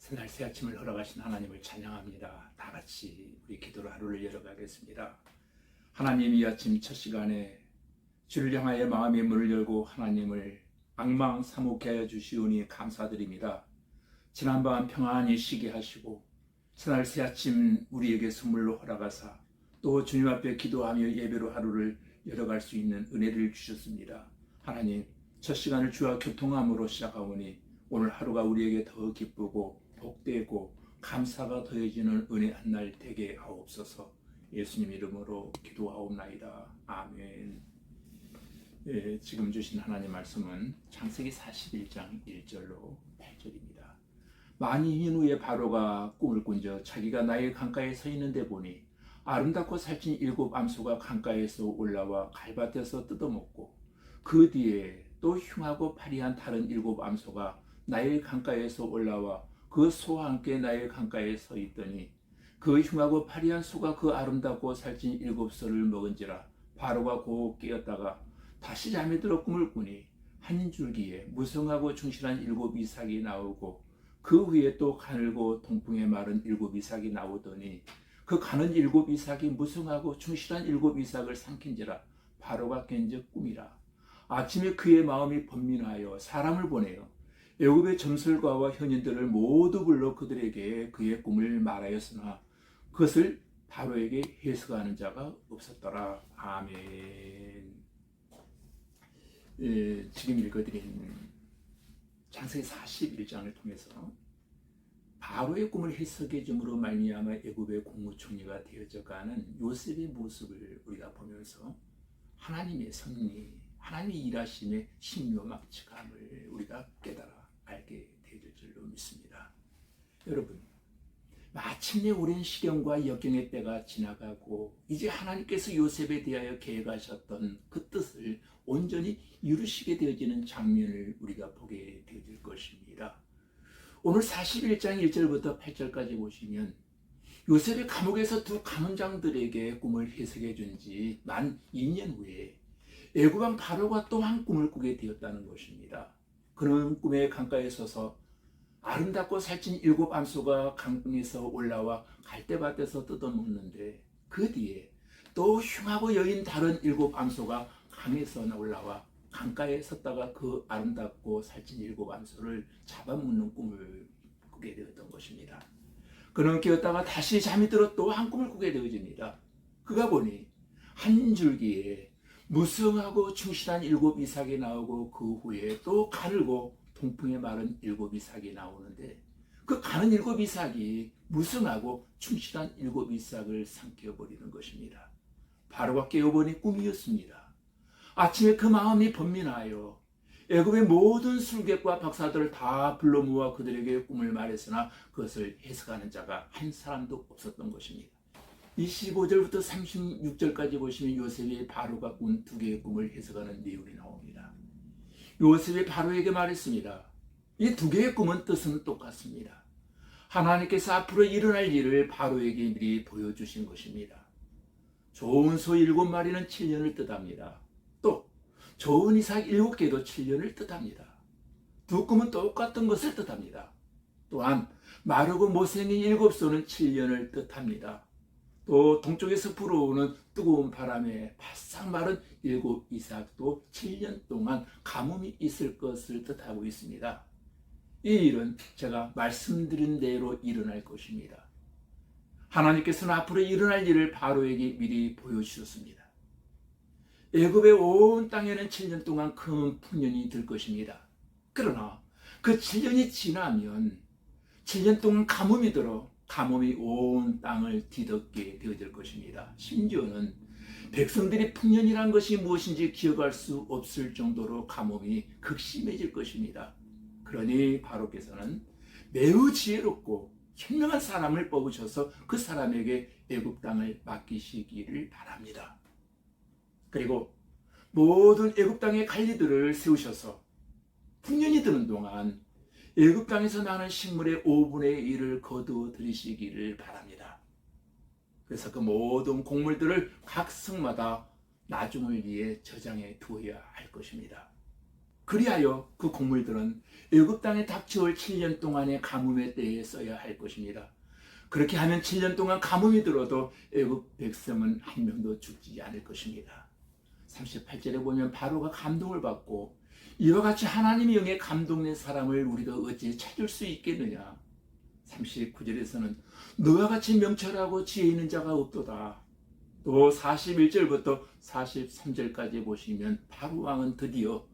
새날 새 아침을 허락하신 하나님을 찬양합니다. 다 같이 우리 기도로 하루를 열어가겠습니다. 하나님, 이 아침 첫 시간에 주를 향하여 마음의 문을 열고 하나님을 방망 사목케 하여 주시오니 감사드립니다. 지난밤 평안히 쉬게 하시고 새날 새 아침 우리에게 선물로 허락하사 또 주님 앞에 기도하며 예배로 하루를 열어갈 수 있는 은혜를 주셨습니다. 하나님, 첫 시간을 주와 교통함으로 시작하오니 오늘 하루가 우리에게 더 기쁘고 복되고 감사가 더해지는 은혜 한 날 되게 하옵소서. 예수님 이름으로 기도하옵나이다. 아멘. 지금 주신 하나님 말씀은 창세기 41장 1절로 8절입니다. 많이 인 후에 바로가 꿈을 꾼저 자기가 나일 강가에 서 있는데 보니 아름답고 살찐 7 암소가 강가에서 올라와 갈밭에서 뜯어먹고 그 뒤에 또 흉하고 파리한 다른 7 암소가 나일 강가에서 올라와 그 소와 함께 나일 강가에 서 있더니 그 흉하고 파리한 소가 그 아름답고 살찐 7 썰을 먹은지라 바로가 곧 깨었다가 다시 잠이 들어 꿈을 꾸니 한 줄기에 무성하고 충실한 7 이삭이 나오고 그 위에 또 가늘고 통풍에 마른 7 이삭이 나오더니 그 가는 7 이삭이 무성하고 충실한 7 이삭을 삼킨지라 바로가 깬즉 꿈이라. 아침에 그의 마음이 번민하여 사람을 보내어 애굽의 점술가와 현인들을 모두 불러 그들에게 그의 꿈을 말하였으나 그것을 바로에게 해석하는 자가 없었더라. 아멘. 지금 읽어드린 창세기 41장을 통해서 바로의 꿈을 해석해 줌으로 말미암아 애굽의 국무총리가 되어져가는 요셉의 모습을 우리가 보면서 하나님의 섭리, 하나님의 일하심의 신묘막측함을 우리가 깨달아 알게 되질 줄로 믿습니다. 여러분, 마침내 오랜 시련과 역경의 때가 지나가고 이제 하나님께서 요셉에 대하여 계획하셨던 그 뜻을 온전히 이루시게 되어지는 장면을 우리가 보게 되어질 것입니다. 오늘 41장 1절부터 8절까지 보시면 요셉의 감옥에서 두 감원장들에게 꿈을 해석해 준 지 만 2년 후에 애굽왕 바로가 또 한 꿈을 꾸게 되었다는 것입니다. 그는 꿈의 강가에 서서 아름답고 살찐 7 암소가 강에서 올라와 갈대밭에서 뜯어먹는데 그 뒤에 또 흉하고 여인 다른 7 암소가 강에서 올라와 강가에 섰다가 그 아름답고 살찐 7 암소를 잡아먹는 꿈을 꾸게 되었던 것입니다. 그는 깨었다가 다시 잠이 들어 또 한 꿈을 꾸게 되어집니다. 그가 보니 한 줄기에 무성하고 충실한 7 이삭이 나오고 그 후에 또 가늘고 통풍에 마른 7 이삭이 나오는데 그 가는 7 이삭이 무성하고 충실한 7 이삭을 삼켜버리는 것입니다. 바로가 깨어보니 꿈이었습니다. 아침에 그 마음이 번민하여 애굽의 모든 술객과 박사들을 다 불러 모아 그들에게 꿈을 말했으나 그것을 해석하는 자가 한 사람도 없었던 것입니다. 25절부터 36절까지 보시면 요셉이 바로가 꾼 2개의 꿈을 해석하는 내용이 나옵니다. 요셉이 바로에게 말했습니다. 이 2개의 꿈은 뜻은 똑같습니다. 하나님께서 앞으로 일어날 일을 바로에게 미리 보여주신 것입니다. 좋은 소 7마리는 7년을 뜻합니다. 또 좋은 이삭 7개도 7년을 뜻합니다. 2 꿈은 똑같은 것을 뜻합니다. 또한 마르고 못생긴 7소는 7년을 뜻합니다. 또 동쪽에서 불어오는 뜨거운 바람에 바싹 마른 7 이삭도 7년 동안 가뭄이 있을 것을 뜻하고 있습니다. 이 일은 제가 말씀드린 대로 일어날 것입니다. 하나님께서는 앞으로 일어날 일을 바로에게 미리 보여주셨습니다. 애굽의 온 땅에는 7년 동안 큰 풍년이 들 것입니다. 그러나 그 7년이 지나면 7년 동안 가뭄이 들어 가뭄이 온 땅을 뒤덮게 되어질 것입니다. 심지어는 백성들이 풍년이란 것이 무엇인지 기억할 수 없을 정도로 가뭄이 극심해질 것입니다. 그러니 바로께서는 매우 지혜롭고 현명한 사람을 뽑으셔서 그 사람에게 애굽 땅을 맡기시기를 바랍니다. 그리고 모든 애굽 땅의 관리들을 세우셔서 풍년이 드는 동안 애굽 땅에서 나는 식물의 5분의 1을 거두어 들이시기를 바랍니다. 그래서 그 모든 곡물들을 각 성마다 나중을 위해 저장해 두어야 할 것입니다. 그리하여 그 곡물들은 애굽 땅에 닥쳐올 7년 동안의 가뭄의 때에 써야 할 것입니다. 그렇게 하면 7년 동안 가뭄이 들어도 애굽 백성은 한 명도 죽지 않을 것입니다. 38절에 보면 바로가 감동을 받고 이와 같이 하나님의 영에 감동된 사람을 우리가 어찌 찾을 수 있겠느냐. 39절에서는 너와 같이 명철하고 지혜 있는 자가 없도다. 또 41절부터 43절까지 보시면 바로 왕은 드디어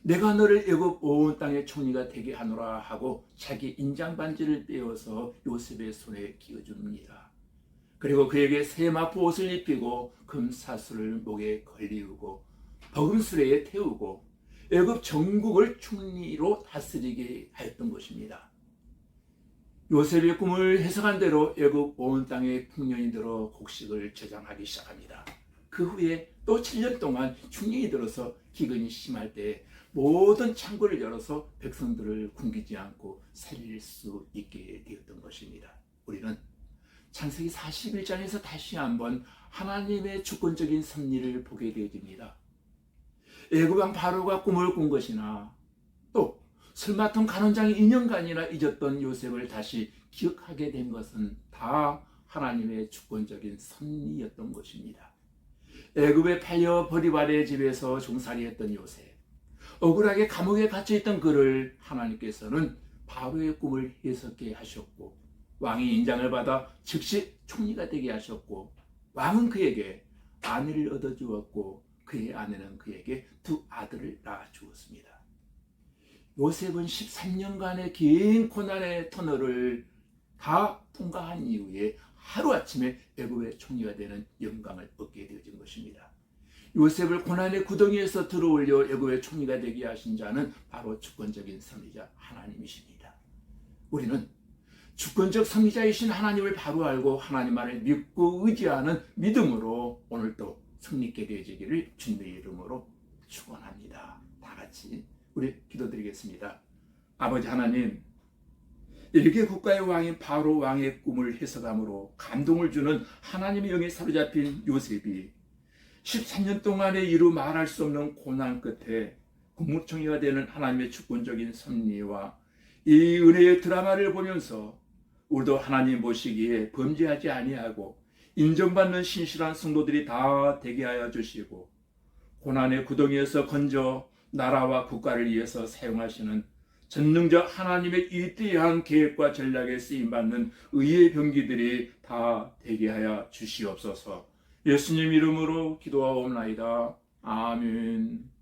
내가 너를 애굽 온 땅의 총리가 되게 하노라 하고 자기 인장 반지를 떼어서 요셉의 손에 끼워줍니다. 그리고 그에게 새 마포 옷을 입히고 금사슬을 목에 걸리우고 버금수레에 태우고 애굽 전국을 총리로 다스리게 하였던 것입니다. 요셉의 꿈을 해석한 대로 애굽 온 땅에 풍년이 들어 곡식을 저장하기 시작합니다. 그 후에 또 7년 동안 흉년이 들어서 기근이 심할 때 모든 창고를 열어서 백성들을 굶기지 않고 살릴 수 있게 되었던 것입니다. 우리는 창세기 41장에서 다시 한번 하나님의 주권적인 섭리를 보게 되어집니다. 애굽 왕 바로가 꿈을 꾼 것이나 또 술 맡은 간원장이 2년간이나 잊었던 요셉을 다시 기억하게 된 것은 다 하나님의 주권적인 섭리였던 것입니다. 애굽에 팔려 보디발의 집에서 종살이했던 요셉, 억울하게 감옥에 갇혀있던 그를 하나님께서는 바로의 꿈을 해석케 하셨고 왕이 인장을 받아 즉시 총리가 되게 하셨고 왕은 그에게 아내를 얻어주었고 그의 아내는 그에게 두 아들을 낳아주었습니다. 요셉은 13년간의 긴 고난의 터널을 다 통과한 이후에 하루아침에 애굽의 총리가 되는 영광을 얻게 되어진 것입니다. 요셉을 고난의 구덩이에서 들어올려 애굽의 총리가 되게 하신 자는 바로 주권적인 섭리자 하나님이십니다. 우리는 주권적 섭리자이신 하나님을 바로 알고 하나님만을 믿고 의지하는 믿음으로 오늘도 승리있게 되어지기를 주님의 이름으로 축원합니다. 다 같이 우리 기도드리겠습니다. 아버지 하나님, 일개 국가의 왕인 바로 왕의 꿈을 해석함으로 감동을 주는 하나님의 영에 사로잡힌 요셉이 13년 동안의 이루 말할 수 없는 고난 끝에 국무총리가 되는 하나님의 주권적인 섭리와 이 은혜의 드라마를 보면서 우리도 하나님 보시기에 범죄하지 아니하고 인정받는 신실한 성도들이 다 되게 하여 주시고 고난의 구덩이에서 건져 나라와 국가를 위해서 사용하시는 전능적 하나님의 위대한 계획과 전략에 쓰임받는 의의 병기들이 다 되게 하여 주시옵소서. 예수님 이름으로 기도하옵나이다. 아멘.